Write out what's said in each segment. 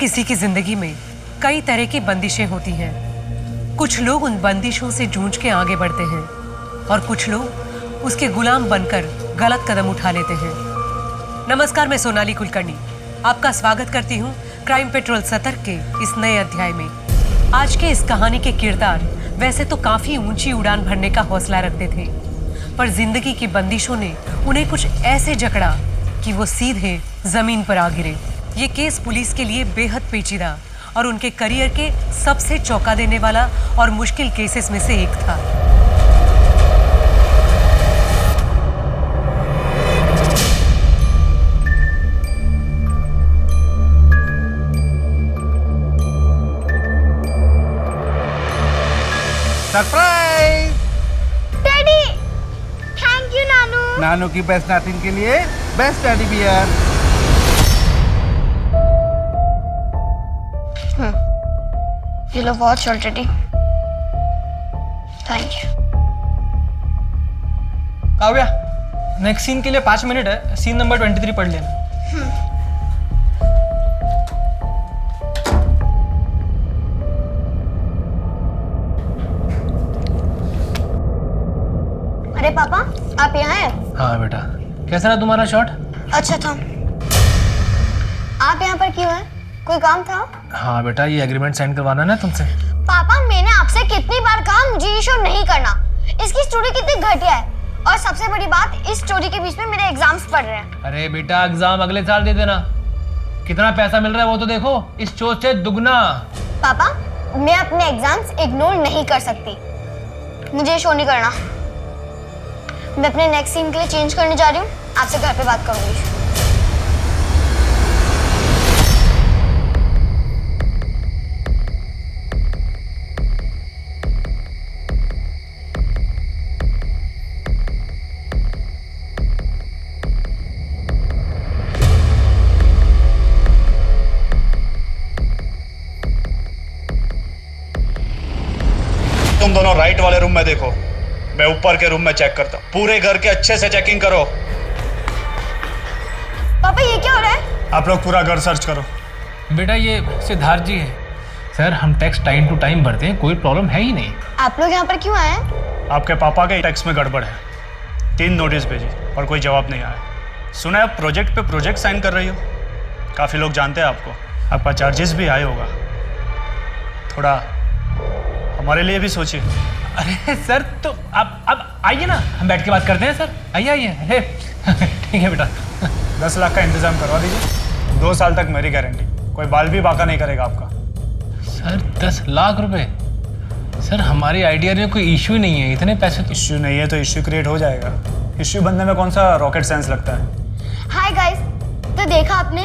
किसी की जिंदगी में कई तरह की बंदिशें होती हैं। कुछ लोग उन बंदिशों से जूझ के आगे बढ़ते हैं और कुछ लोग उसके गुलाम बनकर गलत कदम उठा लेते हैं। नमस्कार, मैं सोनाली कुलकर्णी आपका स्वागत करती हूँ क्राइम पेट्रोल सतर्क के इस नए अध्याय में। आज के इस कहानी के किरदार वैसे तो काफी ऊंची उड़ान भरने का हौसला रखते थे, पर जिंदगी की बंदिशों ने उन्हें कुछ ऐसे जकड़ा कि वो सीधे जमीन पर आ गिरे। ये केस पुलिस के लिए बेहद पेचीदा और उनके करियर के सबसे चौंका देने वाला और मुश्किल केसेस में से एक था। सरप्राइज! डैडी, थैंक यू नानू। नानू की बेस्ट नातिन के लिए बेस्ट टेडी बियर। ये लो watch already. Thank you. Kavya, next scene के लिए 5 मिनट है। सीन नंबर 23 पढ़ लेना। अरे पापा, आप यहाँ हैं? हाँ बेटा, कैसा रहा तुम्हारा शॉट? अच्छा था। आप यहाँ पर क्यों हैं? कोई काम था? हाँ बेटा, ये एग्रीमेंट साइन करवाना ना तुमसे। पापा, मैंने आपसे कितनी बार कहा मुझे ये शो नहीं करना। इसकी स्टोरी कितनी घटिया है, और सबसे बड़ी बात, इस स्टोरी के बीच में मेरे एग्जाम्स पढ़ रहे हैं। अरे बेटा, एग्जाम अगले साल दे देना। कितना पैसा मिल रहा है वो तो देखो, इस शो से दुगना। पापा, मैं अपने एग्जाम्स इग्नोर नहीं कर सकती। मुझे ये शो नहीं करना। मैं अपने नेक्स्ट सीन के लिए चेंज करने जा रही हूँ। आपसे घर पे बात करूंगी। तुम दोनों राइट वाले रूम में देखो, मैं ऊपर के रूम में चेक करता हूँ। पूरे घर के अच्छे से चेकिंग करो। पापा, ये क्या हो रहा है? आप लोग पूरा घर सर्च करो। बेटा, ये सिद्धार्थ जी है। सर, हम टैक्स टाइम टू टाइम भरते हैं, कोई प्रॉब्लम है ही नहीं। आप लोग यहाँ पर क्यों आए हैं? आपके पापा के टैक्स में गड़बड़ है। 3 नोटिस भेजी और कोई जवाब नहीं आया। सुना है आप प्रोजेक्ट पे प्रोजेक्ट साइन कर रही हो। काफ़ी लोग जानते हैं आपको। आपका चार्जेस भी हाई होगा। थोड़ा हमारे लिए भी सोचिए। अरे सर, तो अब आइए ना, हम बैठ के बात करते हैं। सर आइए आइए। अरे ठीक है बेटा। 10 लाख का इंतजाम करवा दीजिए। 2 साल तक मेरी गारंटी, कोई बाल भी बाका नहीं करेगा आपका। सर 10 लाख रुपए? सर, हमारी आइडिया में कोई इश्यू नहीं है, इतने पैसे तो। इश्यू नहीं है तो इश्यू क्रिएट हो जाएगा। इश्यू बनने में कौन सा रॉकेट साइंस लगता है। हाय गाइस, तो देखा आपने,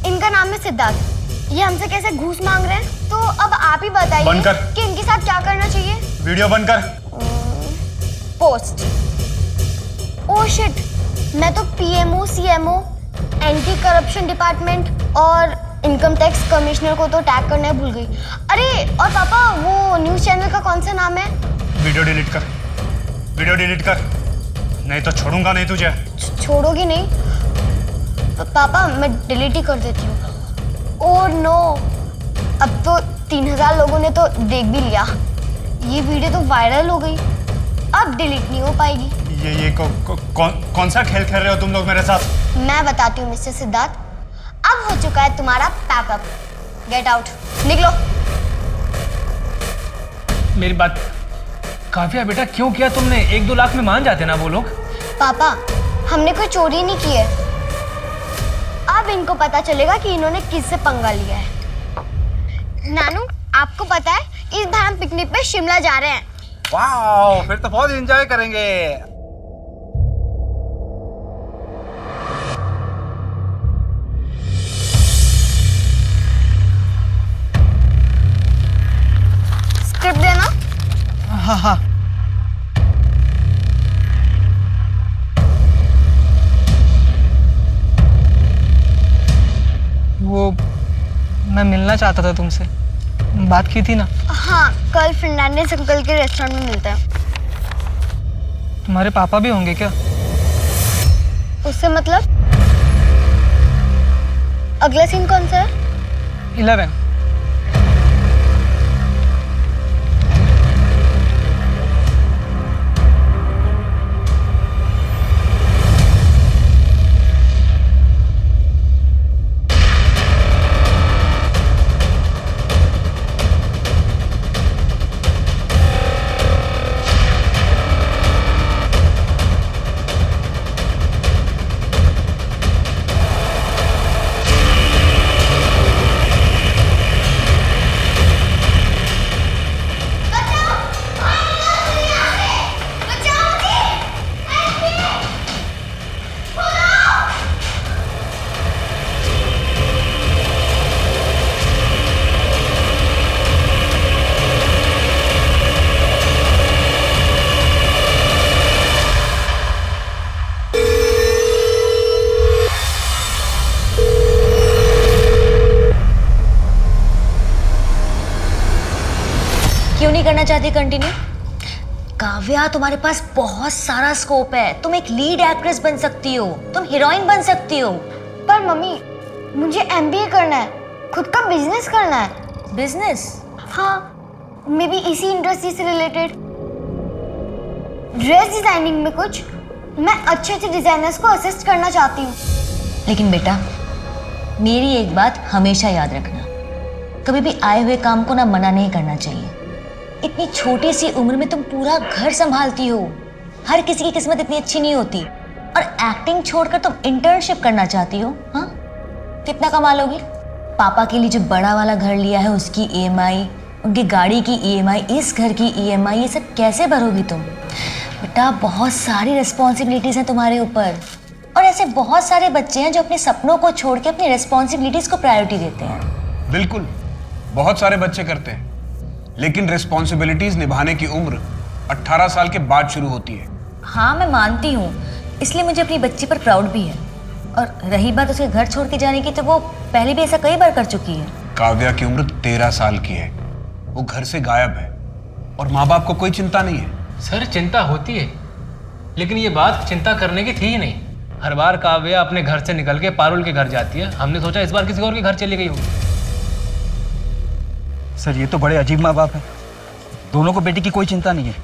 इनका नाम है सिद्धार्थ। ये हमसे कैसे घूस मांग रहे हैं, तो अब आप ही बताइए कि इनके साथ क्या करना चाहिए। वीडियो बंद कर। पोस्ट। ओह शिट, मैं तो PMO, CMO, anti corruption department और इनकम टैक्स कमिश्नर को तो टैग करना भूल गई। अरे और पापा, वो न्यूज़ चैनल का कौन सा नाम है? वीडियो डिलीट कर, वीडियो डिलीट कर, नहीं तो छोड़ूंगा नहीं तुझे। छोड़ोगी नहीं? पापा, मैं डिलीट ही कर देती हूँ। ओह नो, अब तो 3000 लोगों ने तो देख भी लिया। ये वीडियो तो वायरल हो गई, अब डिलीट नहीं हो पाएगी। ये कौन सा खेल खेल रहे हो तुम लोग मेरे साथ? मैं बताती हूँ मिस्टर सिद्धार्थ, अब हो चुका है तुम्हारा पैकअप। गेट आउट, निकलो। मेरी बात काव्या बेटा, क्यों किया तुमने? 1-2 लाख में मान जाते ना वो लोग। पापा, हमने कोई चोरी नहीं की है। अब इनको पता चलेगा कि इन्होंने किससे पंगा लिया है। नानू, आपको पता है, इस बार हम पिकनिक पे शिमला जा रहे हैं। वाह, फिर तो बहुत एंजॉय करेंगे। स्क्रिप्ट देना। हाँ हाँ। वो मैं मिलना चाहता था तुमसे, बात की थी ना। हाँ, कल फर्नांडिस अंकल के रेस्टोरेंट में मिलता है। तुम्हारे पापा भी होंगे क्या? उससे मतलब? अगला सीन कौन सा है? 11। क्यों नहीं करना चाहती कंटिन्यू? काव्या, तुम्हारे पास बहुत सारा स्कोप है। तुम एक लीड एक्ट्रेस बन सकती हो, तुम हीरोइन बन सकती हो। पर मम्मी, मुझे एमबीए करना है, खुद का बिजनेस करना है। बिजनेस? हाँ, मे बी इसी इंडस्ट्री से रिलेटेड। ड्रेस डिजाइनिंग में कुछ। मैं अच्छे अच्छे डिजाइनर्स को असिस्ट करना चाहती हूँ। लेकिन बेटा, मेरी एक बात हमेशा याद रखना, कभी भी आए हुए काम को ना मना नहीं करना चाहिए। इतनी छोटी सी उम्र में तुम पूरा घर संभालती हो। हर किसी की किस्मत इतनी अच्छी नहीं होती। और एक्टिंग छोड़कर तुम इंटर्नशिप करना चाहती हो? हाँ, कितना कमा लोगी? पापा के लिए जो बड़ा वाला घर लिया है उसकी ईएमआई, उनकी गाड़ी की ईएमआई, इस घर की ईएमआई, ये सब कैसे भरोगी तुम? बेटा, बहुत सारी रिस्पॉन्सिबिलिटीज हैं तुम्हारे ऊपर। और ऐसे बहुत सारे बच्चे हैं जो अपने सपनों को छोड़ के अपनी रिस्पॉन्सिबिलिटीज को प्रायोरिटी देते हैं। बिल्कुल, बहुत सारे बच्चे करते हैं, लेकिन रिस्पॉन्सिबिलिटीज निभाने की उम्र 18 साल के बाद शुरू होती है। हाँ, मैं मानती हूँ, इसलिए मुझे अपनी बच्ची पर प्राउड भी है। और रही बात उसके घर छोड़ के जाने की, तो वो पहले भी ऐसा कई बार कर चुकी है। काव्या की उम्र 13 साल की है, वो घर से गायब है और माँ बाप को कोई चिंता नहीं है। सर, चिंता होती है, लेकिन ये बात चिंता करने की थी ही नहीं। हर बार काव्या अपने घर से निकल के पारुल के घर जाती है, हमने सोचा इस बार किसी और के घर चली गई होगी। सर, ये तो बड़े अजीब माँ बाप हैं। दोनों को बेटी की कोई चिंता नहीं है।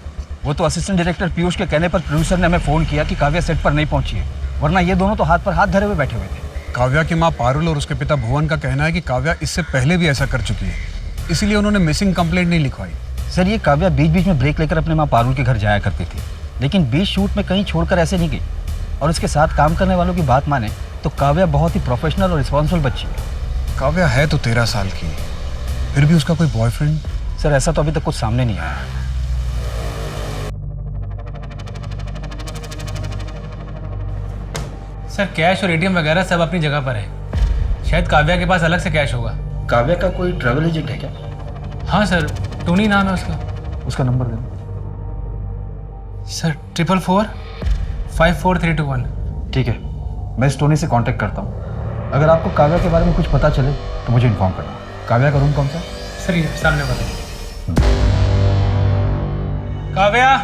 वो तो असिस्टेंट डायरेक्टर पीयूष के कहने पर प्रोड्यूसर ने हमें फ़ोन किया कि काव्या सेट पर नहीं पहुंची है, वरना ये दोनों तो हाथ पर हाथ धरे हुए बैठे हुए थे। काव्या की माँ पारुल और उसके पिता भुवन का कहना है कि काव्या इससे पहले भी ऐसा कर चुकी है, इसीलिए उन्होंने मिसिंग कंप्लेंट नहीं लिखवाई। सर, ये काव्या बीच बीच में ब्रेक लेकर अपने माँ पारुल के घर जाया करती थी, लेकिन बीच शूट में कहीं छोड़कर ऐसे नहीं गई। और इसके साथ काम करने वालों की बात माने तो काव्या बहुत ही प्रोफेशनल और रिस्पॉन्सिबल बच्ची है। काव्या है तो 13 साल की, फिर भी उसका कोई बॉयफ्रेंड? सर, ऐसा तो अभी तक कुछ सामने नहीं आया। सर, कैश और एटीएम वगैरह सब अपनी जगह पर है। शायद काव्या के पास अलग से कैश होगा। काव्या का कोई ट्रैवल एजेंट है क्या? हाँ सर, टोनी नाम है उसका। उसका नंबर दे। सर, 444 54321। ठीक है, मैं इस टोनी से कांटेक्ट करता हूँ। अगर आपको काव्या के बारे में कुछ पता चले तो मुझे इन्फॉर्म करना। काव्या का रूम कौन सा? सर, ये सामने वाला। काव्या,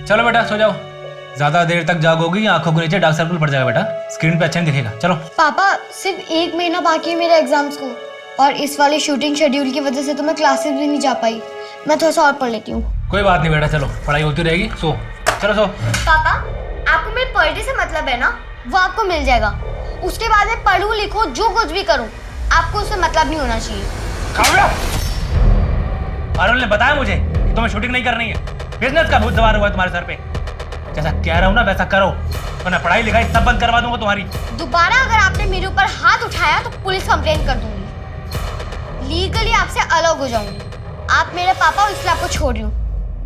चलो बेटा सो जाओ। ज्यादा देर तक जागोगी आंखों के नीचे डार्क सर्कल पड़ जाएगा बेटा, स्क्रीन पे अच्छा नहीं दिखेगा। चलो। पापा, सिर्फ 1 महीना बाकी है मेरे एग्जाम्स को, और इस वाले शूटिंग शेड्यूल की वजह से तो मैं क्लासेस भी नहीं जा पाई। मैं थोड़ा सा और पढ़ लेती हूँ। कोई बात नहीं बेटा, चलो पढ़ाई होती रहेगी। सो चलो सो। पापा, आपको मेरे पर डे से मतलब है ना, वो आपको मिल जाएगा। उसके बाद में पढ़ूं लिखूं जो कुछ भी करूं, आपको उससे मतलब नहीं होना चाहिए। काव्या, पारुल ने बताया मुझे कि तुम्हें शूटिंग नहीं करनी है। बिजनेस का भूत सवार हुआ है तुम्हारे सर पे। जैसा कह रहा हूँ ना वैसा करो, वरना पढ़ाई लिखाई सब बंद करवा दूंगा तुम्हारी। दोबारा अगर आपने मेरे ऊपर हाथ उठाया तो पुलिस कंप्लेंट कर दूंगी। लीगली आपसे अलग हो जाऊंगी। आप मेरे पापा और इसलिए आपको छोड़ रही हूँ।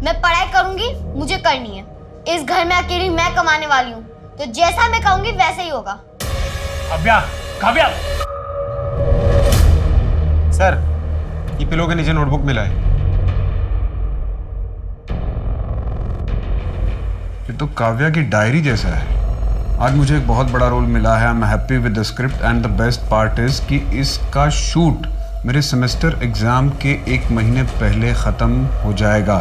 मैं पढ़ाई करूंगी, मुझे करनी है। इस घर में अकेली मैं कमाने वाली हूँ, तो जैसा मैं कहूंगी वैसे ही होगा। काव्या, काव्या। सर, ये पिलो के नीचे नोटबुक मिला है। ये तो काव्या की डायरी जैसा है। आज मुझे एक बहुत बड़ा रोल मिला है। I am happy with the script and the best part is कि इसका शूट मेरे सेमेस्टर एग्जाम के 1 महीने पहले ख़त्म हो जाएगा।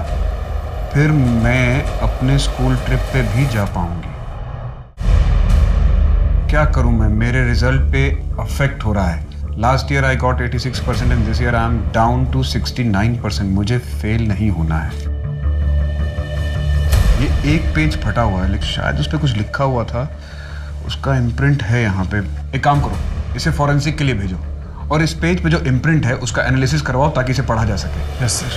फिर मैं अपने स्कूल ट्रिप पे भी जा पाऊंगी। क्या करूं मैं, मेरे रिजल्ट पे अफेक्ट हो रहा है। Last year I got 86% and this year I am down to 69%. मुझे फेल नहीं होना है. ये एक पेज फटा हुआ है, लेकिन शायद उस पर कुछ लिखा हुआ था. उसका इम्प्रिंट है यहाँ पे. एक काम करो, इसे फॉरेंसिक के लिए भेजो और इस पेज पे जो इम्प्रिंट है उसका एनालिसिस करवाओ ताकि इसे पढ़ा जा सके. Yes sir.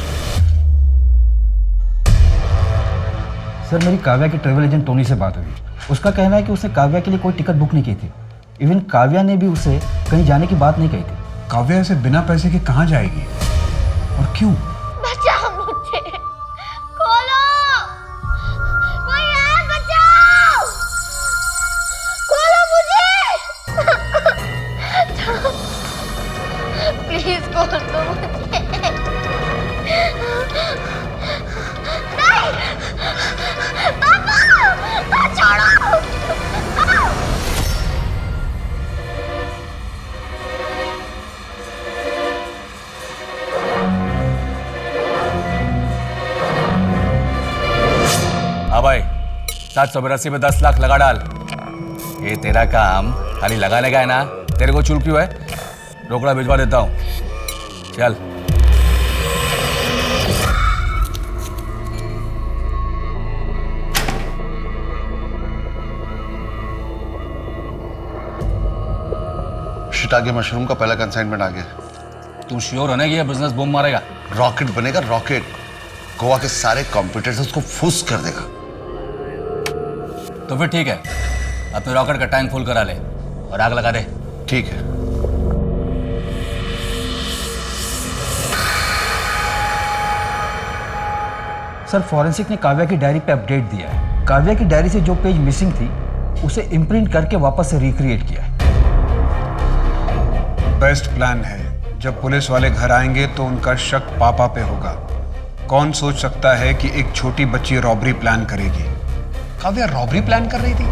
सर मेरी काव्या के ट्रैवल एजेंट टोनी से बात हुई. उसका कहना है कि उसने काव्या के लिए कोई टिकट बुक नहीं की थी. इवन काव्या ने भी उसे कहीं जाने की बात नहीं कही थी. काव्या ऐसे बिना पैसे के कहाँ जाएगी और क्यों? बचाओ मुझे, खोलो, कोई है, बचाओ, खोलो मुझे, प्लीज खोल दो मुझे. नहीं, पापा, छोड़ो. हाँ भाई, 782 में 10 लाख लगा डाल. ये तेरा काम खाली लगाने का है ना? तेरे को चुल क्यों है? रोकड़ा भिजवा देता हूँ. चल. शिट आ गया. मशरूम का पहला कंसाइनमेंट आ गया. तू श्योर होने की ये बिजनेस बूम मारेगा? रॉकेट बनेगा, रॉकेट. गोवा के सारे कॉम्पिटिटर्स उसको फुस कर देगा. तो फिर ठीक है, अपने रॉकेट का टैंक फुल करा ले और आग लगा दे. ठीक है. सर फॉरेंसिक ने काव्या की डायरी पे अपडेट दिया है. काव्या की डायरी से जो पेज मिसिंग थी उसे इम्प्रिंट करके वापस से रिक्रिएट किया है. बेस्ट प्लान है. जब पुलिस वाले घर आएंगे तो उनका शक पापा पे होगा. कौन सोच सकता है कि एक छोटी बच्ची रॉबरी प्लान करेगी? काव्या रॉबरी प्लान कर रही थी?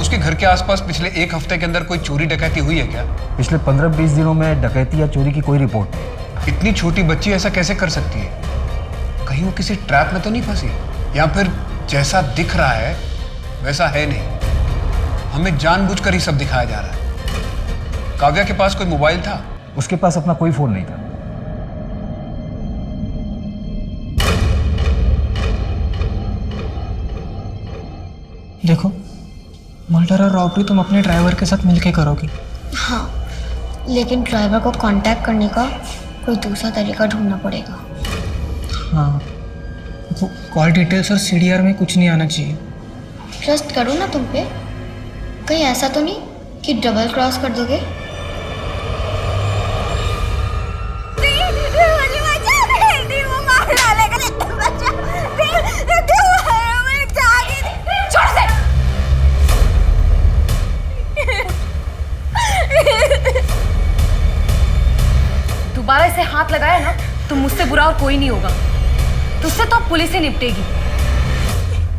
उसके घर के आसपास पिछले एक हफ्ते के अंदर कोई चोरी डकैती हुई है क्या? पिछले 15-20 दिनों में डकैती या चोरी की कोई रिपोर्ट नहीं. इतनी छोटी बच्ची ऐसा कैसे कर सकती है? कहीं वो किसी ट्रैप में तो नहीं फंसी? या फिर जैसा दिख रहा है वैसा है नहीं? हमें जानबूझकर ही सब दिखाया जा रहा है. काव्या के पास कोई मोबाइल था? उसके पास अपना कोई फोन नहीं था. देखो, मर्डर और रॉबरी तुम अपने ड्राइवर के साथ मिलके करोगी. हाँ, लेकिन ड्राइवर को कांटेक्ट करने का कोई दूसरा तरीका ढूंढना पड़ेगा. हाँ, वो कॉल डिटेल्स और CDR में कुछ नहीं आना चाहिए. ट्रस्ट करो ना तुम पे. कहीं ऐसा तो नहीं कि डबल क्रॉस कर दोगे? दोबारा इसे हाथ लगाया ना तो मुझसे बुरा और कोई नहीं होगा. तुझसे तो अब पुलिस ही निपटेगी.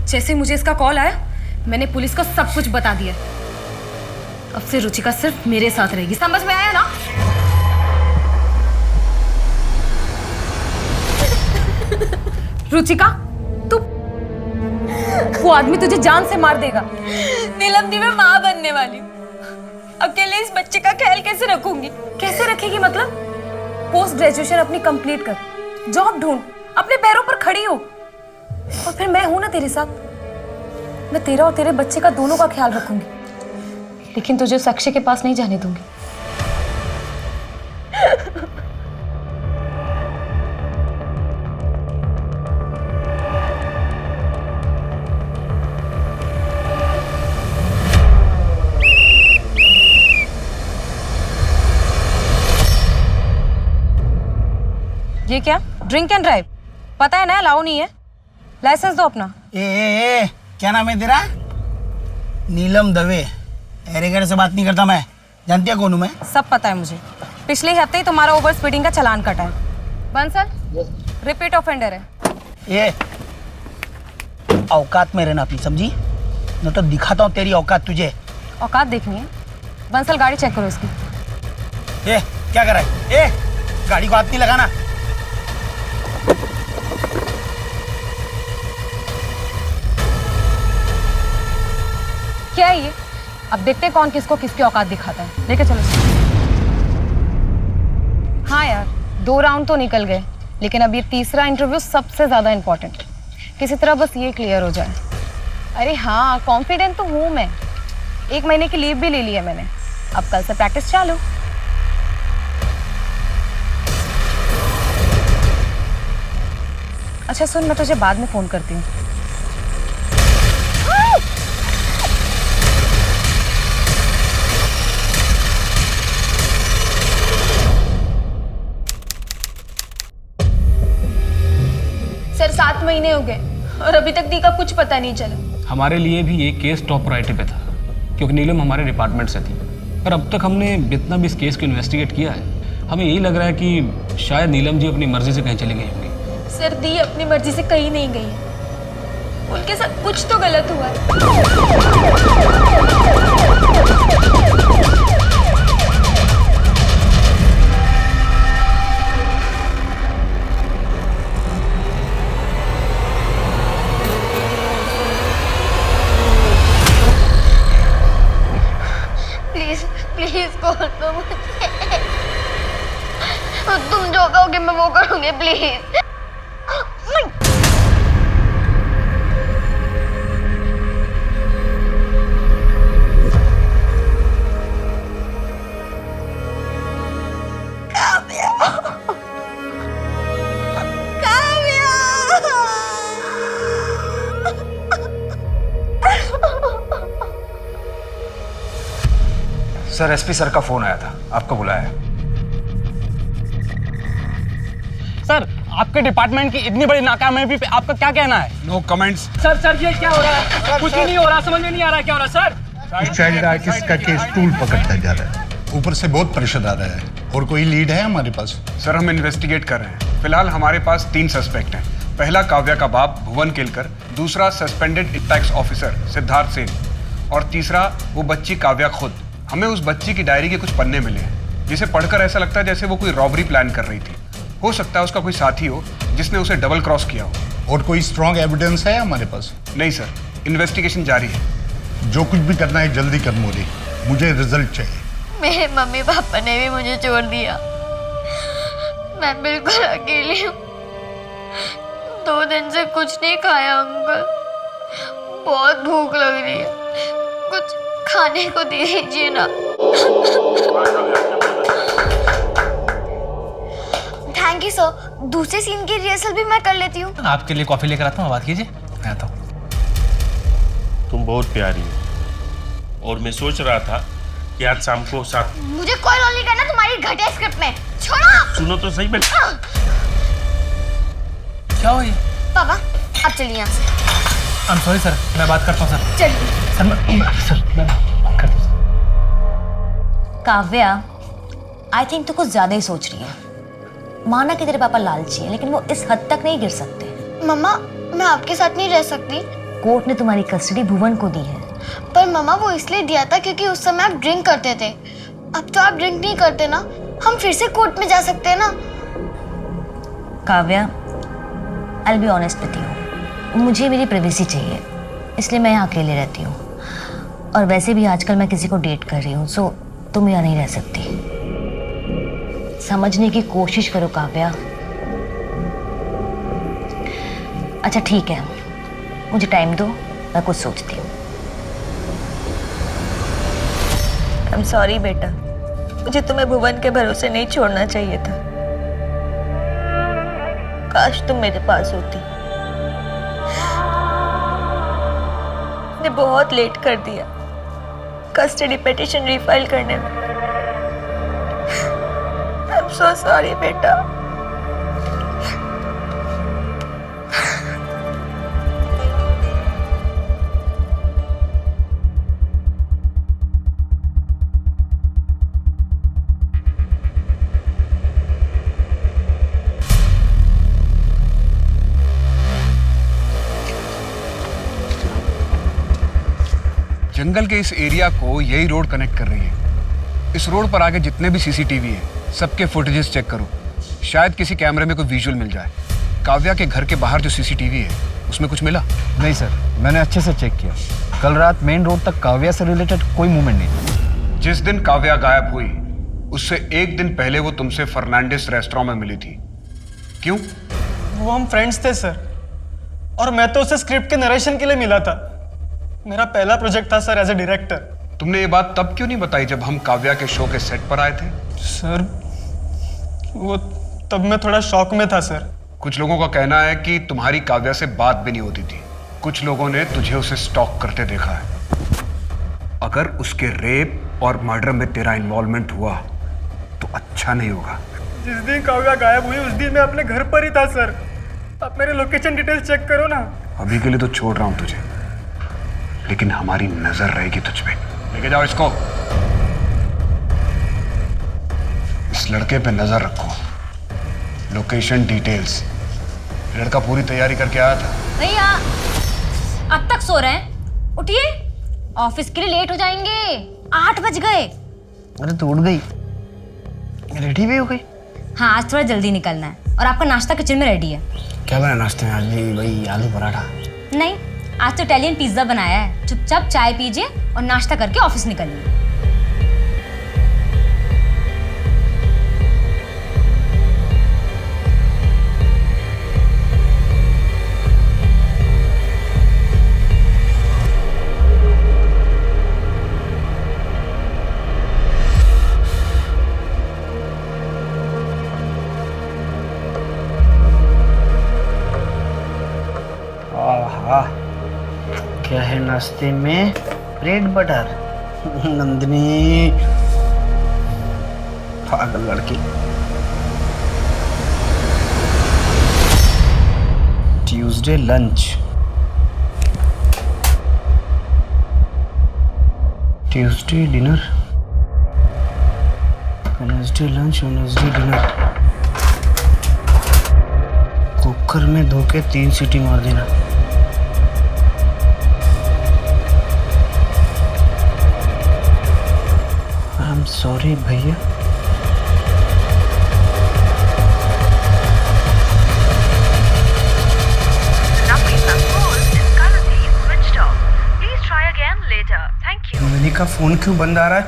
जैसे मुझे इसका कॉल आया मैंने पुलिस को सब कुछ बता दिया. अब से रुचिका सिर्फ मेरे साथ रहेगी. समझ में आया ना? रुचिका, तू वो आदमी तुझे जान से मार देगा. नीलम दी, मैं माँ बनने वाली हूँ. अकेले इस बच्चे का ख्याल कैसे रखूंगी? कैसे रखेगी मतलब? पोस्ट ग्रेजुएशन अपनी कंप्लीट कर, जॉब ढूंढ, अपने पैरों पर खड़ी हो और फिर मैं हूं ना तेरे साथ. मैं तेरा और तेरे बच्चे का दोनों का ख्याल रखूंगी, लेकिन तुझे उस अक्षय के पास नहीं जाने दूंगी. ये क्या? Drink and drive? पता है ना अलाउ नहीं है. लाइसेंस दो अपना. ए, क्या नाम है तेरा? नीलम दवे. एरेगेड से बात नहीं करता मैं. जानती है कौन हूँ मैं? सब पता है मुझे. पिछले हफ्ते ही तुम्हारा ओवर स्पीडिंग का चालान कटा है. बंसल रिपीट ऑफेंडर है. ये औकात में रहना अपनी, समझी? न तो दिखाता हूँ तेरी औकात तुझे. औकात देखनी है? बंसल गाड़ी चेक करो इसकी. ए, क्या कर रहा है? गाड़ी को हाथ नहीं लगाना. क्या है ये? अब देखते हैं कौन किसको किसकी औकात दिखाता है. लेके चलो. हाँ यार, 2 राउंड तो निकल गए, लेकिन अब ये तीसरा इंटरव्यू सबसे ज़्यादा इम्पोर्टेंट है। किसी तरह बस ये क्लियर हो जाए। अरे हाँ, कॉन्फिडेंट तो हूँ मैं। 1 महीने की लीव भी ले ली है मैंने। अब कल से प्रैक्टिस चालू। अच्छा सुन, मैं तुझे बाद में फ़ोन करती हूँ। सर 7 महीने हो गए और अभी तक दी का कुछ पता नहीं चला। हमारे लिए भी ये केस टॉप प्रायोरिटी पे था, क्योंकि नीलम हमारे डिपार्टमेंट से थी। पर अब तक हमने जितना भी इस केस को इन्वेस्टिगेट किया है, हमें यही लग रहा है कि शायद नीलम जी अपनी मर्जी से कहीं चली गई होंगी। सर दी अपनी मर्जी से कहीं नहीं गई है, उनके साथ कुछ तो गलत हुआ है। प्लीज प्लीज कॉल दो मुझे। तुम जो कहोगे मैं वो करूंगी, प्लीज। सर, एसपी सर का फोन आया था, आपको बुलाया। सर, आपके डिपार्टमेंट की इतनी बड़ी नाकामयाबी पे आपका क्या कहना है? No comments. सर ये क्या हो रहा है? कुछ भी नहीं हो रहा, समझ में नहीं आ रहा क्या हो रहा है सर। चाइल्ड आर्टिस्ट का केस टूल पकड़ता जा रहा है, ऊपर से बहुत प्रेशर आ रहा है। और कोई लीड है हमारे पास? सर, हम इन्वेस्टिगेट कर रहे हैं। फिलहाल हमारे पास 3 सस्पेक्ट हैं। पहला काव्या का बाप भुवन केलकर, दूसरा suspended tax officer Siddharth Sen, और तीसरा वो बच्ची काव्या खुद। हमें उस बच्ची की डायरी के कुछ पन्ने मिले हैं, जिसे पढ़कर ऐसा लगता है जैसे वो कोई रॉबरी प्लान कर रही थी। हो सकता है उसका कोई साथी हो जिसने उसे डबल क्रॉस किया हो। और कोई स्ट्रॉन्ग एविडेंस है हमारे पास? नहीं सर, इन्वेस्टिगेशन जारी है। जो कुछ भी करना है जल्दी कर मोरी, मुझे रिजल्ट चाहिए। मेरे मम्मी पापा ने भी मुझे छोड़ दिया। मैं बिल्कुल अकेली हूँ। 2 दिन से कुछ नहीं खाया अंकल, बहुत भूख लग रही है, कुछ खाने को दे दीजिए ना। Thank you sir. दूसरे सीन की रिहर्सल भी मैं कर लेती हूँ। आपके लिए कॉफी लेकर आता हूँ, बात कीजिए। मैं आता हूँ। तुम बहुत प्यारी हो और मैं सोच रहा था कि आज शाम को साथ। मुझे कोई रोल नहीं करना तुम्हारी घटिया स्क्रिप्ट में। छोड़ो। सुनो तो सही। क्या हो ये? पापा अब चलिए यहाँ से। I'm sorry सर, मैं बात करता हूँ सर। चलिए। सर मैं बात करता हूँ। काव्या, आई थिंक तू कुछ ज्यादा ही सोच रही है। माना कि तेरे पापा लालची है, लेकिन वो इस हद तक नहीं गिर सकते। मम्मा, मैं आपके साथ नहीं रह सकती। कोर्ट ने तुम्हारी कस्टडी भुवन को दी है। पर मम्मा वो इसलिए दिया था क्योंकि उस समय आप ड्रिंक करते थे। अब तो आप ड्रिंक नहीं करते ना, हम फिर से कोर्ट में जा सकते हैं ना। Kavya, I will be honest with you, मुझे मेरी प्राइवेसी चाहिए, इसलिए मैं यहाँ अकेले रहती हूँ। और वैसे भी आजकल मैं किसी को डेट कर रही हूँ, सो तुम यहाँ नहीं रह सकती। समझने की कोशिश करो काव्या। अच्छा ठीक है, मुझे टाइम दो, मैं कुछ सोचती हूँ। आई एम सॉरी बेटा, मुझे तुम्हें भुवन के भरोसे नहीं छोड़ना चाहिए था। काश तुम मेरे पास होती। ने बहुत लेट कर दिया कस्टडी पिटीशन रीफाइल करने में। आई एम सो सॉरी बेटा। जंगल के इस एरिया को यही रोड कनेक्ट कर रही है। इस रोड पर आगे जितने भी सीसीटीवी है, सबके फुटेजेस चेक करो। शायद किसी कैमरे में कोई विजुअल मिल जाए। काव्या के घर के बाहर जो सीसीटीवी है, उसमें कुछ मिला? नहीं सर, मैंने अच्छे से चेक किया। कल रात मेन रोड तक काव्या से रिलेटेड कोई मूवमेंट नहीं। जिस दिन काव्या गायब हुई उससे एक दिन पहले वो तुमसे फर्नांडिस रेस्टोरेंट में मिली थी। क्यों? वो हम फ्रेंड्स थे सर, और मैं तो उसे स्क्रिप्ट के नरेशन के लिए मिला था। मेरा पहला प्रोजेक्ट था सर एज ए डायरेक्टर। तुमने ये बात तब क्यों नहीं बताई जब हम काव्या के शो के सेट पर आए थे? सर वो तब मैं थोड़ा शॉक में था सर। कुछ लोगों का कहना है कि तुम्हारी काव्या से बात भी नहीं होती थी। कुछ लोगों ने तुझे उसे स्टॉक करते देखा है। अगर उसके रेप और मर्डर में तेरा इन्वॉल्वमेंट हुआ तो अच्छा नहीं होगा। जिस दिन काव्या गायब हुई उस दिन मैं अपने घर पर ही था सर। आप मेरे लोकेशन डिटेल्स चेक करो ना। अभी के लिए तो छोड़ रहा हूं तुझे, लेकिन हमारी नजर रहेगी तुझ पे। लेके जाओ इसको। इस लड़के पे नजर रखो। Location details. लड़का पूरी तैयारी करके आया था। भैया अब तक सो रहे हैं, उठिए, ऑफिस के लिए लेट हो जाएंगे। 8 बज गए। अरे तो उठ गई, रेडी भी हो गई? हाँ, आज थोड़ा जल्दी निकलना है और आपका नाश्ता किचन में रेडी है। क्या बना नाश्ते में आज? भी वही आलू पराठा? नहीं, आज तो इटालियन पिज्जा बनाया है। चुपचाप चाय पीजिए और नाश्ता करके ऑफिस निकलिए। क्या है नाश्ते में? Bread butter. नंदिनी पागल लड़की। Tuesday lunch, Tuesday dinner, Wednesday lunch, Wednesday dinner. Cooker में धो के 3 सीटी मार देना। सॉरी भैया। नंदिनी का फोन क्यों बंद आ रहा है?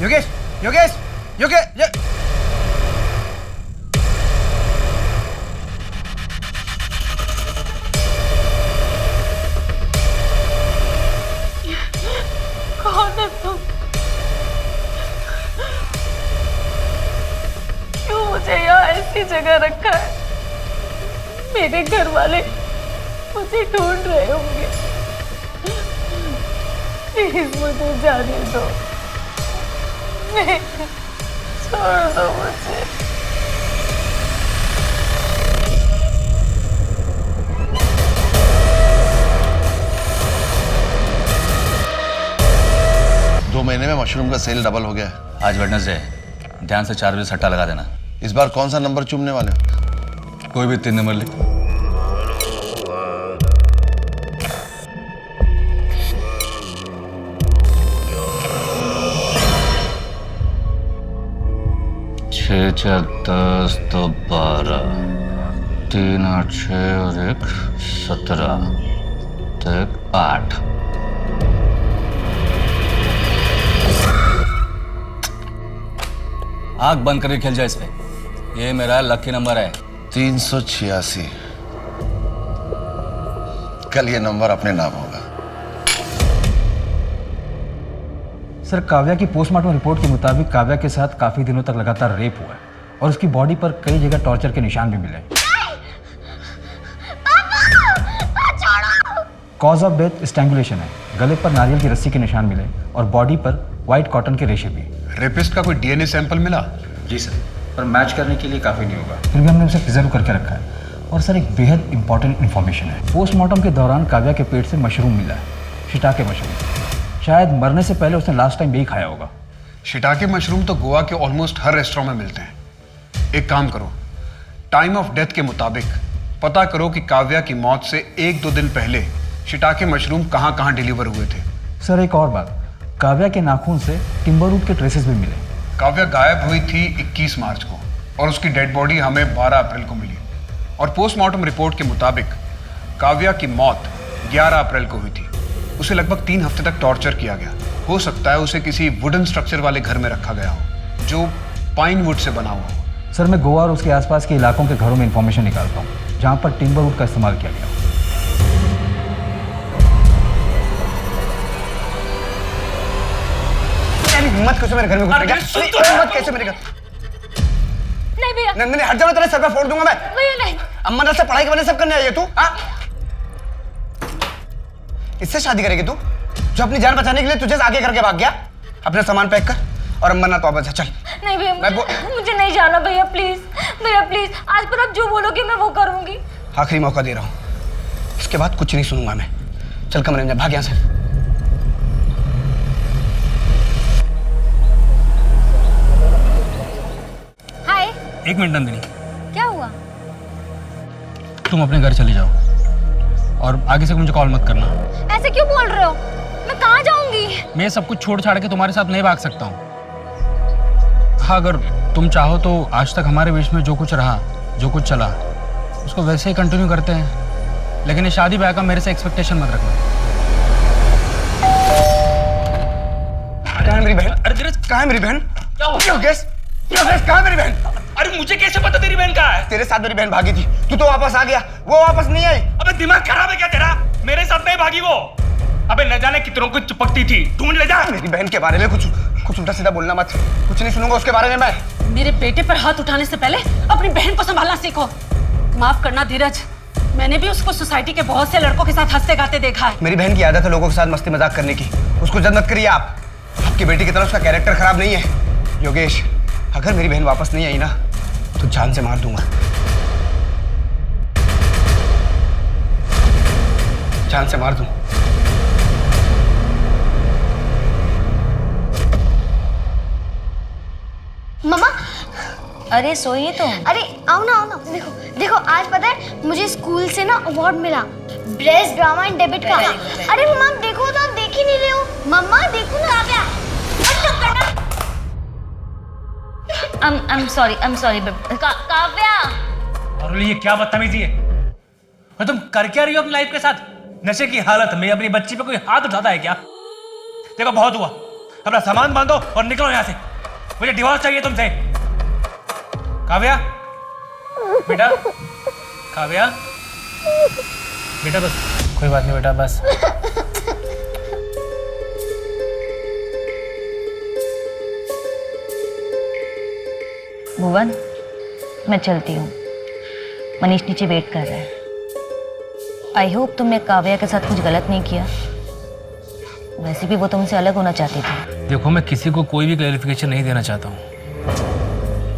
योगेश, योगेश, योगेश, कौन है तुम? क्यों मुझे यहाँ ऐसी जगह रखा है? मेरे घर वाले मुझे ढूंढ रहे होंगे। प्लीज मुझे जाने दो। नहीं, छोड़ दो मुझे। दो महीने में मशरूम का सेल डबल हो गया है। आज वेडनेसडे, ध्यान से 4 बजे सट्टा लगा देना। इस बार कौन सा नंबर चूमने वाले हो? कोई भी 3 नंबर लिख। छः 4 10 तो 12, 3 8 6 और 1 17, तो 1 8। आंख बंद करके खेल जाए इस पे। ये मेरा लकी नंबर है 386। कल ये नंबर अपने नाम होगा। सर, काव्या की पोस्टमार्टम रिपोर्ट के मुताबिक काव्या के साथ काफी दिनों तक लगातार रेप हुआ है और उसकी बॉडी पर कई जगह टॉर्चर के निशान भी मिले। कॉज ऑफ डेथ स्ट्रैंगुलेशन है। गले पर नारियल की रस्सी के निशान मिले और बॉडी पर व्हाइट कॉटन के रेशे भी। रेपिस्ट का कोई डीएनए सैंपल मिला? जी सर, पर मैच करने के लिए काफ़ी नहीं होगा। फिर भी हमने उसे प्रिजर्व करके रखा है। और सर, एक बेहद इंपॉर्टेंट इन्फॉर्मेशन है। पोस्टमार्टम के दौरान काव्या के पेट से मशरूम मिला है, शिटाके मशरूम। शायद मरने से पहले उसने लास्ट टाइम यही खाया होगा। शिटाके मशरूम तो गोवा के ऑलमोस्ट हर रेस्टोरेंट में मिलते हैं। एक काम करो, टाइम ऑफ डेथ के मुताबिक पता करो कि काव्या की मौत से 1-2 दिन पहले शिटाके मशरूम कहाँ कहाँ डिलीवर हुए थे। सर, एक और बात, काव्या के नाखून से टिम्बर रूट के ट्रेसेस भी मिले। काव्या गायब हुई थी 21 मार्च को और उसकी डेड बॉडी हमें 12 अप्रैल को मिली। और पोस्टमार्टम रिपोर्ट के मुताबिक काव्या की मौत 11 अप्रैल को हुई थी। उसे लगभग 3 हफ्ते तक टॉर्चर किया गया हो सकता है उसे किसी वुडन स्ट्रक्चर वाले घर में रखा गया हो जो पाइन वुड से बना हुआ हो। सर मैं गोवा और उसके आसपास के इलाकों के घरों में इंफॉर्मेशन निकालता हूँ जहाँ पर टिम्बर वुड का इस्तेमाल किया गया हो। हिम्मत कैसे मेरे घर में घुस गया? हिम्मत कैसे मेरे घर? नहीं भैया, नहीं हट जाओ, तेरे सर पे फोड़ दूंगा मैं। भैया नहीं। अम्मा से पढ़ाई के बने सब करने आई है तू? इससे शादी करेगी तू जो अपनी जान बचाने के लिए तुझे आगे करके भाग गया? अपने सामान पैक कर और अम्मा ना तो अब चल। नहीं भैया, मुझे नहीं जाना भैया, प्लीज भैया प्लीज। आज पर आप जो बोलोगे मैं वो करूंगी। आखिरी मौका दे रहा हूँ, इसके बाद कुछ नहीं सुनूंगा मैं। चल कमरे में भाग यहाँ से। हाय। 1 मिनट नंदिनी, क्या हुआ? तुम अपने घर चले जाओ और आगे से मुझे कॉल मत करना। ऐसे क्यों बोल रहे हो? मैं कहाँ जाऊंगी? मैं सब कुछ छोड़ छाड़ के तुम्हारे साथ नहीं भाग सकता हूँ। हाँ, अगर तुम चाहो तो आज तक हमारे बीच में जो कुछ रहा, जो कुछ चला, उसको वैसे ही कंटिन्यू करते हैं, लेकिन ये शादी ब्याह का मेरे से एक्सपेक्टेशन मत रखना। कहाँ है मेरी बहन? अरे कहाँ है मेरी बहन? क्या हुआ? कहाँ है मेरी बहन? अरे मुझे कैसे पता तेरी बहन कहाँ है? तेरे साथ मेरी बहन भागी थी, तू तो वापस आ गया, वो वापस नहीं आई। अबे दिमाग खराब है क्या तेरा? मेरे साथ नहीं भागी वो। अबे न जाने कितनों को चिपकती थी, ढूंढ ले जा। मेरी बहन के बारे में कुछ उल्टा सीधा बोलना मत, कुछ नहीं सुनूंगा उसके बारे में मैं। मेरे बेटे पर हाथ उठाने से पहले अपनी बहन को संभालना सीखो। माफ करना धीरज, मैंने भी उसको सोसाइटी के बहुत से लड़कों के साथ हंसते गाते देखा है। मेरी बहन की आदत है लोगों के साथ मस्ती मजाक करने की, उसको जज मत करिए आप। आपकी बेटी की तरह उसका कैरेक्टर खराब नहीं है। योगेश, अगर मेरी बहन वापस नहीं आई ना तो जान से मार दूंगा, जान से मार दूं। मम्मा, अरे सोइए तो। अरे आओ ना। देखो देखो, आज पता है मुझे स्कूल से ना अवार्ड मिला, बेस्ट ड्रामा एंड डेब्यूट का। अरे मम्मा देखो तो, आप देख ही नहीं रहे हो। मम्मा देखो ना। I'm sorry Kavya. और ये क्या बदतमीजी है? और तुम कर क्या रही हो अपनी लाइफ के साथ? नशे की हालत में अपनी बच्ची पे कोई हाथ उठाता है क्या? देखो बहुत हुआ, अपना सामान बांधो और निकलो यहाँ से। मुझे डिवोर्स चाहिए तुमसे। काव्या, बेटा, काव्या, बेटा बस, कोई बात नहीं बेटा, बस। भुवन, मैं चलती हूँ, मनीष नीचे वेट कर रहा है। आई होप तुमने काव्या के साथ कुछ गलत नहीं किया, वैसे भी वो तुमसे अलग होना चाहती थी। देखो, मैं किसी को कोई भी क्लैरिफिकेशन नहीं देना चाहता हूँ।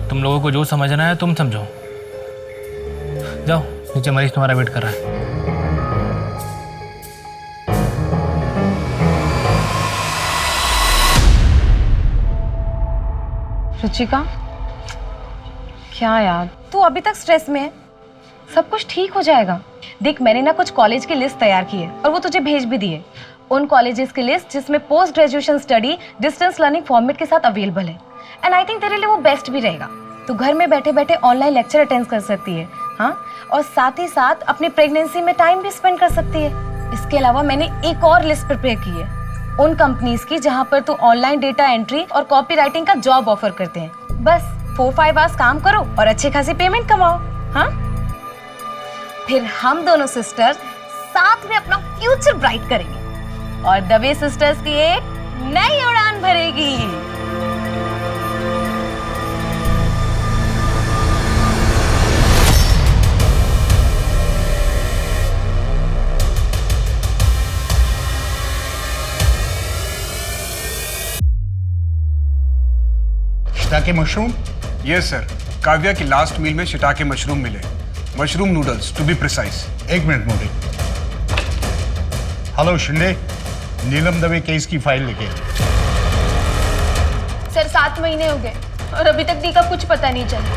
तुम लोगों को जो समझना है तुम समझो। जाओ नीचे, मनीष तुम्हारा वेट कर रहा है। रुचिका, क्या यार, तू अभी तक स्ट्रेस में है? सब कुछ ठीक हो जाएगा। देख, मैंने ना कुछ कॉलेज की लिस्ट तैयार की है और वो तुझे भेज भी दी है। उन कॉलेजेस की लिस्ट जिसमें post graduation study distance learning format के साथ अवेलेबल है। एंड आई थिंक तेरे लिए वो बेस्ट भी रहेगा। तू घर में बैठे बैठे ऑनलाइन लेक्चर अटेंड कर सकती है, हाँ, और साथ ही साथ अपनी प्रेगनेंसी में टाइम भी स्पेंड कर सकती है। इसके अलावा मैंने एक और लिस्ट प्रिपेयर की है उन कंपनीज की जहाँ पर तू ऑनलाइन डेटा एंट्री और कॉपी राइटिंग का जॉब ऑफर करते हैं। बस 4-5 आवर्स काम करो और अच्छी खासी पेमेंट कमाओ, हाँ। फिर हम दोनों सिस्टर्स साथ में अपना फ्यूचर ब्राइट करेंगे और दवे सिस्टर्स की एक नई उड़ान भरेगी। Shiitake mushroom? Yes sir, Kavya की लास्ट मील में शिटाके मशरूम मिले, mushroom noodles to be precise. 1 minute Modi. Hello Shinde, Neelam Dave case की फाइल लेके। सर 7 महीने हो गए और अभी तक दी का कुछ पता नहीं चला।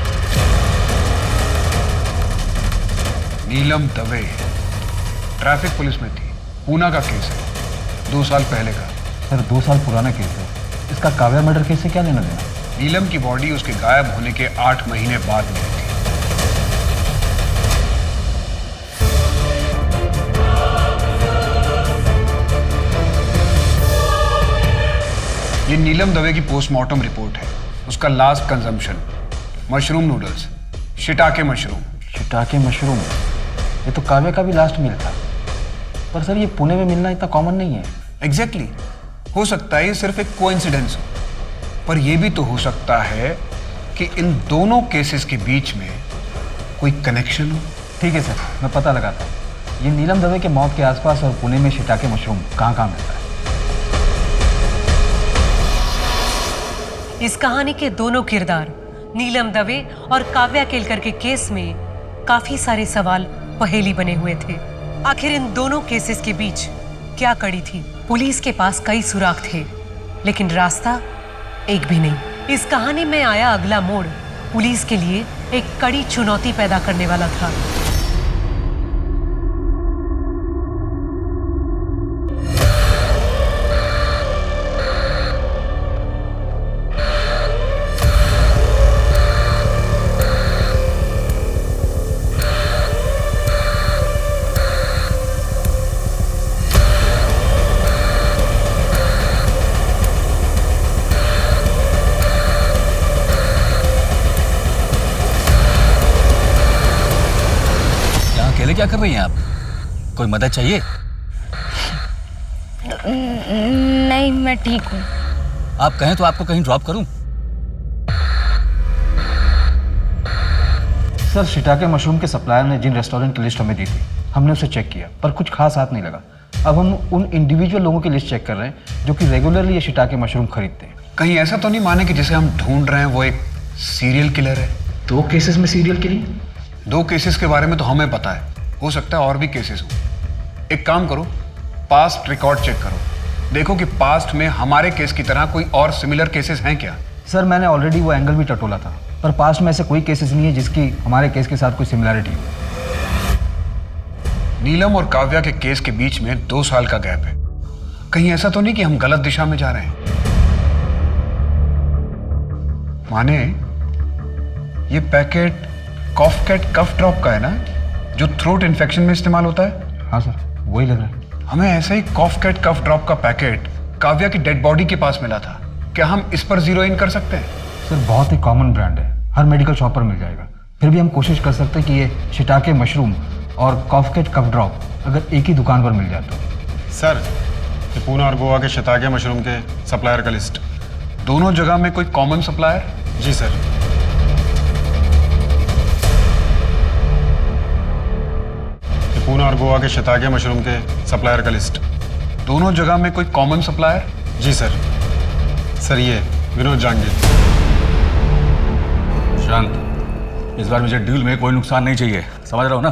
नीलम दवे ट्रैफिक पुलिस में थी, पूना का केस है, 2 साल पहले का। सर 2 साल पुराना केस है, इसका काव्या मर्डर केस से क्या लेना देना? नीलम की बॉडी उसके गायब होने के 8 महीने बाद मिली थी। ये नीलम दवे की पोस्टमार्टम रिपोर्ट है। उसका last consumption mushroom noodles, shiitake mushroom. Shiitake mushroom, ये तो काव्या का भी लास्ट मील था। पर सर ये पुणे में मिलना इतना कॉमन नहीं है। एग्जैक्टली हो सकता है ये सिर्फ एक कोइंसिडेंस हो, पर यह भी तो हो सकता है कि इन दोनों केसेस के बीच में कोई कनेक्शन हो। ठीक है सर, मैं पता लगाता हूँ ये नीलम दवे के मौत के आसपास और पुणे में शिटाके मशरूम कहाँ मिलता है। इस कहानी के दोनों किरदार नीलम दवे और काव्या केलकर के केस में काफी सारे सवाल पहेली बने हुए थे। आखिर इन दोनों केसेस के बीच क्या कड़ी थी? पुलिस के पास कई सुराग थे, लेकिन रास्ता एक भी नहीं। इस कहानी में आया अगला मोड़ पुलिस के लिए एक कड़ी चुनौती पैदा करने वाला था। क्या कर रही हैं आप? कोई मदद चाहिए? नहीं, मैं ठीक हूँ। आप कहें तो आपको कहीं ड्रॉप करूं? सर शिटाके मशरूम के सप्लायर ने जिन रेस्टोरेंट की लिस्ट हमें दी थी, हमने उसे चेक किया पर कुछ खास हाथ नहीं लगा। अब हम उन इंडिविजुअल लोगों की लिस्ट चेक कर रहे हैं जो कि रेगुलरली ये शिटाके मशरूम खरीदते हैं। कहीं ऐसा तो नहीं माने कि जिसे हम ढूंढ रहे हैं वो एक सीरियल किलर है? 2 केसेस में सीरियल किलिंग? 2 केसेस के बारे में तो हमें पता है, हो सकता है और भी केसेस हो। एक काम करो, पास्ट रिकॉर्ड चेक करो, देखो कि पास्ट में हमारे केस की तरह कोई और सिमिलर केसेस हैं क्या। सर मैंने ऑलरेडी वो एंगल भी टटोला था, पर पास्ट में ऐसे कोई केसेस नहीं है जिसकी हमारे केस के साथ कोई सिमिलरिटी हो। नीलम और काव्या के केस के बीच में 2 साल का गैप है। कहीं ऐसा तो नहीं कि हम गलत दिशा में जा रहे हैं? माने ये पैकेट कॉफकैट कफ ड्रॉप का है ना, जो थ्रोट इन्फेक्शन में इस्तेमाल होता है? हाँ सर, वही लग रहा है। हमें ऐसा ही कॉफकैट कफ ड्रॉप का पैकेट काव्या की डेड बॉडी के पास मिला था। क्या हम इस पर जीरो इन कर सकते हैं? सर बहुत ही कॉमन ब्रांड है, हर मेडिकल शॉप पर मिल जाएगा। फिर भी हम कोशिश कर सकते हैं कि ये शिटाके मशरूम और कॉफकैट कफ ड्रॉप अगर एक ही दुकान पर मिल जाए तो। सर ये पूना और गोवा के शिटाके मशरूम के सप्लायर का लिस्ट। दोनों जगह में कोई कॉमन सप्लायर? जी सर। पूना और गोवा के शिटाके मशरूम के सप्लायर का लिस्ट। दोनों जगह में कोई कॉमन सप्लायर? जी सर। सर ये विनोद जांगीर। शांत, इस बार मुझे डील में कोई नुकसान नहीं चाहिए, समझ रहे हो ना?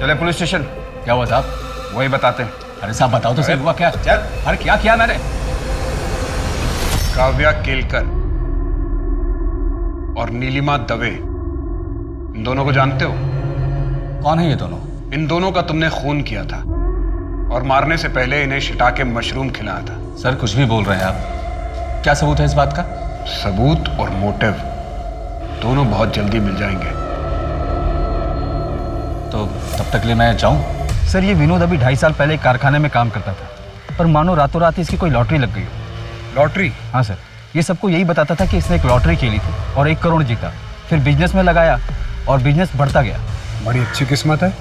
चले पुलिस स्टेशन। क्या हुआ साहब? वही बताते हैं। अरे साहब बताओ तो सही, हुआ क्या? चल। अरे क्या किया मैंने? काव्या केलकर और नीलिमा दवे, इन दोनों को जानते हो? कौन है ये दोनों? इन दोनों का तुमने खून किया था और मारने से पहले इन्हें शिटाके मशरूम खिलाया था। सर कुछ भी बोल रहे हैं आप, क्या सबूत है इस बात का? सबूत और मोटिव दोनों बहुत जल्दी मिल जाएंगे। तो तब तक लिए मैं जाऊं? सर ये विनोद अभी 2.5 साल पहले एक कारखाने में काम करता था, पर मानो रातों रात इसकी कोई लॉटरी लग गई हो। लॉटरी? हाँ सर, ये सबको यही बताता था कि इसने एक लॉटरी खेली थी और 1 करोड़ जीता। फिर बिजनेस में लगाया और बिजनेस बढ़ता गया। बड़ी अच्छी किस्मत है।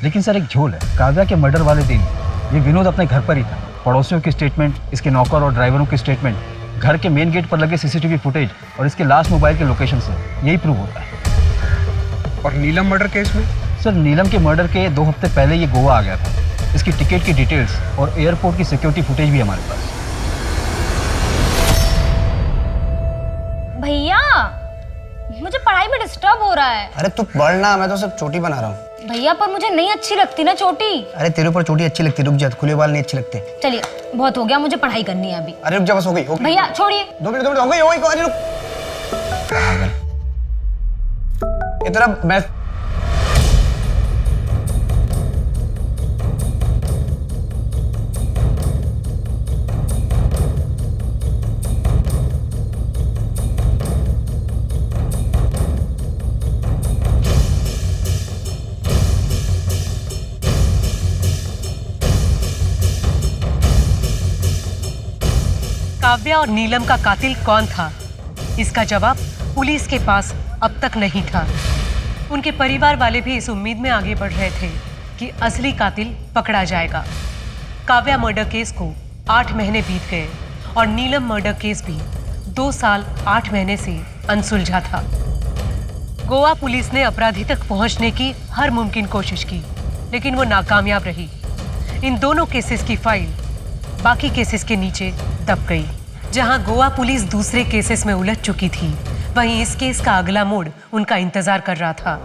लेकिन सर एक झोल है, काव्या के मर्डर वाले दिन ये विनोद अपने घर पर ही था। पड़ोसियों की स्टेटमेंट, इसके नौकर और ड्राइवरों की स्टेटमेंट, घर के मेन गेट पर लगे सीसीटीवी फुटेज और इसके लास्ट मोबाइल के लोकेशन से यही प्रूव होता है। और नीलम मर्डर केस में? सर नीलम के मर्डर के 2 हफ्ते पहले ये गोवा आ गया था। इसकी टिकट की डिटेल्स और एयरपोर्ट की सिक्योरिटी फुटेज भी हमारे पास। भैया मुझे पढ़ाई में डिस्टर्ब हो रहा है। अरे तू पढ़ना, मैं तो सिर्फ चोटी बना रहा हूँ। भैया पर मुझे नहीं अच्छी लगती ना चोटी। अरे तेरे ऊपर चोटी अच्छी लगती, रुक जा, खुले बाल नहीं अच्छे लगते। चलिए बहुत हो गया, मुझे पढ़ाई करनी है अभी। अरे रुक जा, बस हो गई। भैया छोड़िए। 2 मिनट हो गई। अरे रुक, इतना मैं काव्या और नीलम का कातिल कौन था, इसका जवाब पुलिस के पास अब तक नहीं था। उनके परिवार वाले भी इस उम्मीद में आगे बढ़ रहे थे कि असली कातिल पकड़ा जाएगा। काव्या मर्डर केस को 8 महीने बीत गए और नीलम मर्डर केस भी 2 साल 8 महीने से अनसुलझा था। गोवा पुलिस ने अपराधी तक पहुंचने की हर मुमकिन कोशिश की, लेकिन वो नाकामयाब रही। इन दोनों केसेस की फाइल बाकी केसेस के नीचे दब गई। जहां गोवा पुलिस दूसरे केसेस में उलझ चुकी थी, वहीं इस केस का अगला मोड़ उनका इंतजार कर रहा था।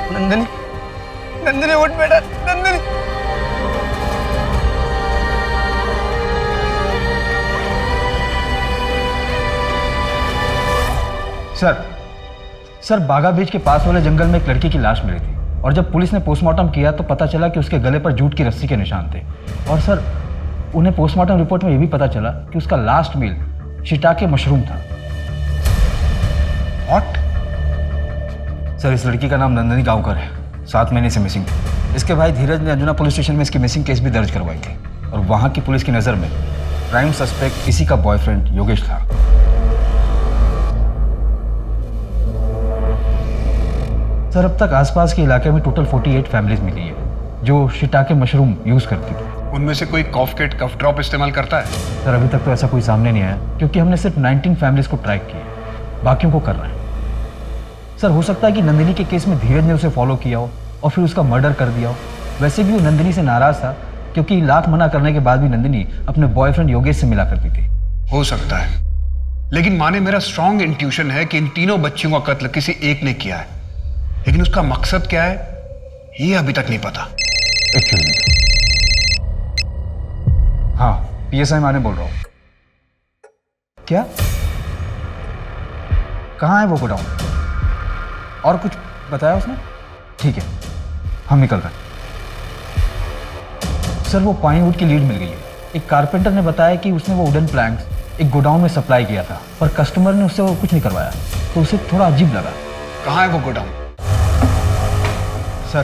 नंदिनी, नंदिनी उठ बेटा, नंदिनी। सर बागा बीच के पास वाले जंगल में एक लड़की की लाश मिली थी और जब पुलिस ने पोस्टमार्टम किया तो पता चला कि उसके गले पर जूट की रस्सी के निशान थे। और सर उन्हें पोस्टमार्टम रिपोर्ट में यह भी पता चला कि उसका लास्ट मील शिटाके मशरूम था। व्हाट? सर इस लड़की का नाम नंदिनी गांवकर है, 7 महीने से मिसिंग थी। इसके भाई धीरज ने अंजुना पुलिस स्टेशन में इसकी मिसिंग केस भी दर्ज करवाई थी और वहां की पुलिस की नज़र में प्राइम सस्पेक्ट इसी का बॉयफ्रेंड योगेश था। सर अब तक आसपास के इलाके में टोटल 48 फैमिलीज मिली है जो शिटाके मशरूम यूज करती थी। उनमें से कोई कॉफ किट, कफ ड्रॉप इस्तेमाल करता है? सर अभी तक तो ऐसा कोई सामने नहीं आया क्योंकि हमने सिर्फ 19 फैमिलीज को ट्रैक किया, बाकियों को कर रहे हैं। सर हो सकता है कि नंदिनी के केस में धीरज ने उसे फॉलो किया हो और फिर उसका मर्डर कर दिया हो। वैसे भी वो नंदिनी से नाराज था क्योंकि लाख मना करने के बाद भी नंदिनी अपने बॉयफ्रेंड योगेश से मिला करती थी। हो सकता है, लेकिन माने मेरा स्ट्रॉन्ग इंट्यूशन है कि इन तीनों बच्चियों का कत्ल किसी एक ने किया है, लेकिन उसका मकसद क्या है ये अभी तक नहीं पता। हाँ पीएसआई माने बोल रहा हूँ। क्या? कहाँ है वो गोडाउन? और कुछ बताया उसने? ठीक है हम निकल रहे हैं। सर वो पाइनवुड की लीड मिल गई है। एक कारपेंटर ने बताया कि उसने वो वुडन प्लैंक्स एक गोडाउन में सप्लाई किया था पर कस्टमर ने उससे वो कुछ नहीं करवाया तो उसे थोड़ा अजीब लगा। कहाँ है वो गोडाउन? सर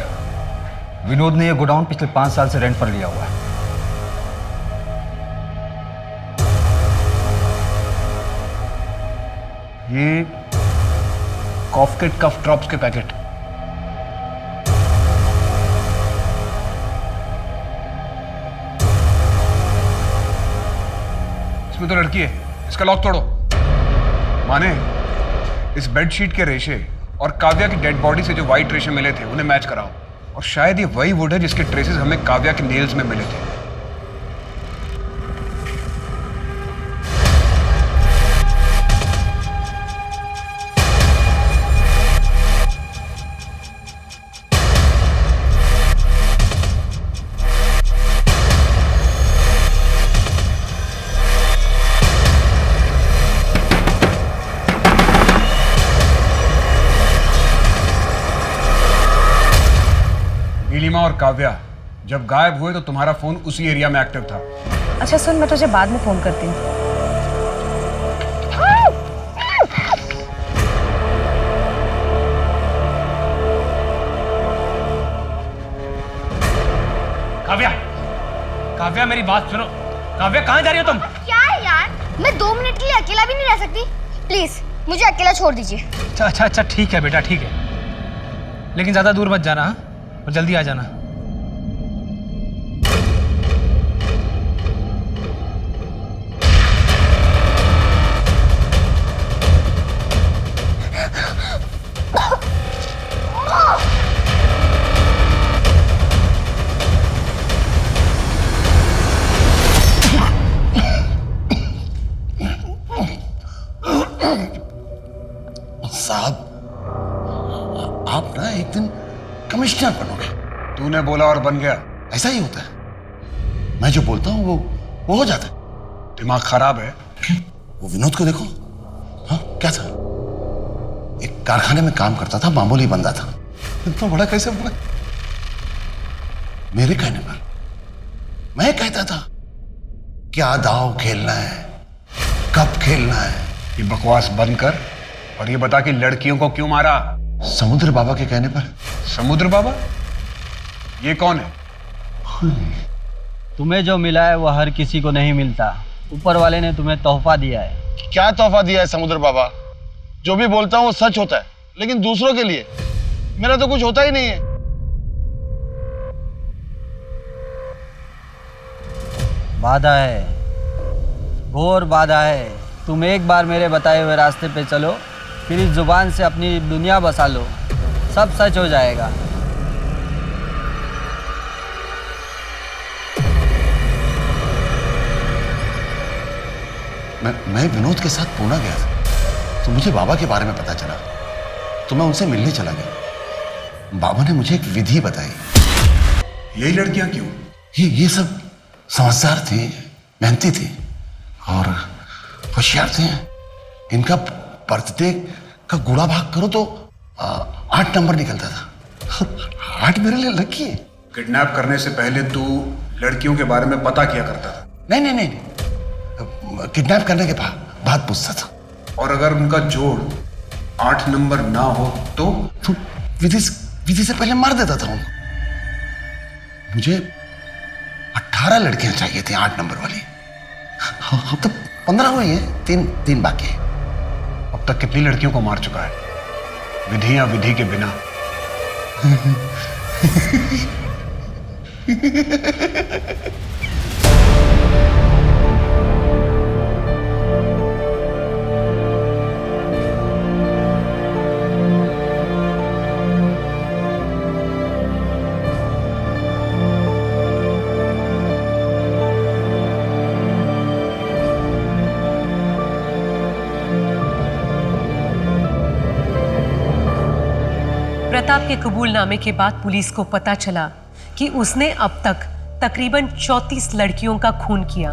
विनोद ने ये गोडाउन पिछले 5 साल से रेंट पर लिया हुआ है। ये कॉफ किट, कफ ड्रॉप्स के पैकेट। इसमें तो लड़की है, इसका लॉक तोड़ो। माने इस बेडशीट के रेशे और काव्या की डेड बॉडी से जो व्हाइट रेशे मिले थे उन्हें मैच कराओ। और शायद ये वही वुड है जिसके ट्रेसेस हमें काव्या के नेल्स में मिले थे। नीलिमा और काव्या जब गायब हुए तो तुम्हारा फोन उसी एरिया में एक्टिव था। अच्छा सुन, मैं तुझे बाद में फोन करती हूँ। काव्या, काव्या मेरी बात सुनो। काव्या कहाँ जा रही हो तुम? क्या यार, मैं 2 मिनट के लिए अकेला भी नहीं रह सकती? प्लीज मुझे अकेला छोड़ दीजिए। अच्छा ठीक है बेटा, ठीक है, लेकिन ज़्यादा दूर मत जाना, हाँ, और जल्दी आ जाना। साहब, आप ना एक दिन कमिश्नर बनोगे। तूने बोला और बन गया। ऐसा ही होता है, मैं जो बोलता हूँ वो हो जाता है। दिमाग खराब है। वो विनोद को देखो, हाँ क्या था, एक कारखाने में काम करता था, मामूली बंदा था, इतना बड़ा कैसे हुआ? मेरे कहने पर मैं कहता था क्या दाव खेलना है, कब खेलना है। ये बकवास बंद कर और ये बता कि लड़कियों को क्यों मारा। समुद्र बाबा के कहने पर। समुद्र बाबा? ये कौन है? तुम्हें जो मिला है वो हर किसी को नहीं मिलता। ऊपर वाले ने तुम्हें तोहफा दिया है। क्या तोहफा दिया है समुद्र बाबा? जो भी बोलता हूँ वो सच होता है, लेकिन दूसरों के लिए मेरा तो कुछ होता ही नहीं है। बाधा है, घोर बाधा है। तुम एक बार मेरे बताए हुए रास्ते पे चलो, फिर इस जुबान से अपनी दुनिया बसा लो, सब सच हो जाएगा। मैं विनोद के साथ पूना गया था, तो मुझे बाबा के बारे में पता चला, तो मैं उनसे मिलने चला गया। बाबा ने मुझे एक विधि बताई। यही लड़कियां क्यों? ये सब समझदार थी, मेहनती थी और होशियार थे। इनका बर्थडे का गुणा भाग करो तो 8 नंबर निकलता था। 8 मेरे लिए लकी है। किडनैप करने से पहले तू लड़कियों के बारे में पता किया करता था? नहीं, किडनैप करने के बाद पूछता था। और अगर उनका जोड़ 8 नंबर ना हो तो विधि से पहले मार देता था उनको। मुझे 18 लड़कियां चाहिए थी 8 नंबर वाली। अब तो 15 हुई है, तीन बाकी है। अब तक कितनी लड़कियों को मार चुका है, विधि या विधि के बिना? प्रताप के कबूलनामे के बाद पुलिस को पता चला कि उसने अब तक तकरीबन 34 लड़कियों का खून किया,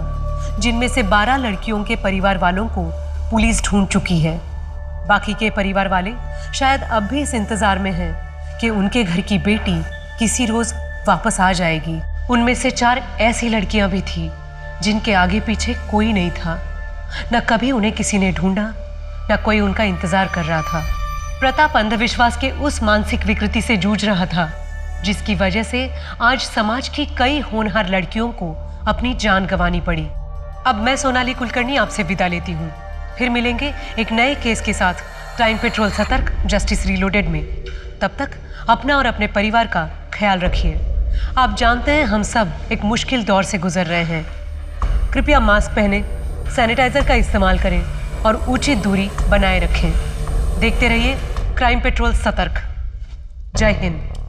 जिनमें से 12 लड़कियों के परिवार वालों को पुलिस ढूंढ चुकी है। बाकी के परिवार वाले शायद अब भी इस इंतजार में हैं कि उनके घर की बेटी किसी रोज वापस आ जाएगी। उनमें से 4 ऐसी लड़कियां भी थी जिनके आगे पीछे कोई नहीं था, न कभी उन्हें किसी ने ढूंढा, न कोई उनका इंतजार कर रहा था। प्रताप अंधविश्वास के उस मानसिक विकृति से जूझ रहा था जिसकी वजह से आज समाज की कई होनहार लड़कियों को अपनी जान गंवानी पड़ी। अब मैं सोनाली कुलकर्णी आपसे विदा लेती हूँ। फिर मिलेंगे एक नए केस के साथ क्राइम पेट्रोल सतर्क जस्टिस रीलोडेड में। तब तक अपना और अपने परिवार का ख्याल रखिए। आप जानते हैं हम सब एक मुश्किल दौर से गुजर रहे हैं। कृपया मास्क पहने, सैनिटाइजर का इस्तेमाल करें और उचित दूरी बनाए रखें। देखते रहिए क्राइम पेट्रोल सतर्क। जय हिंद।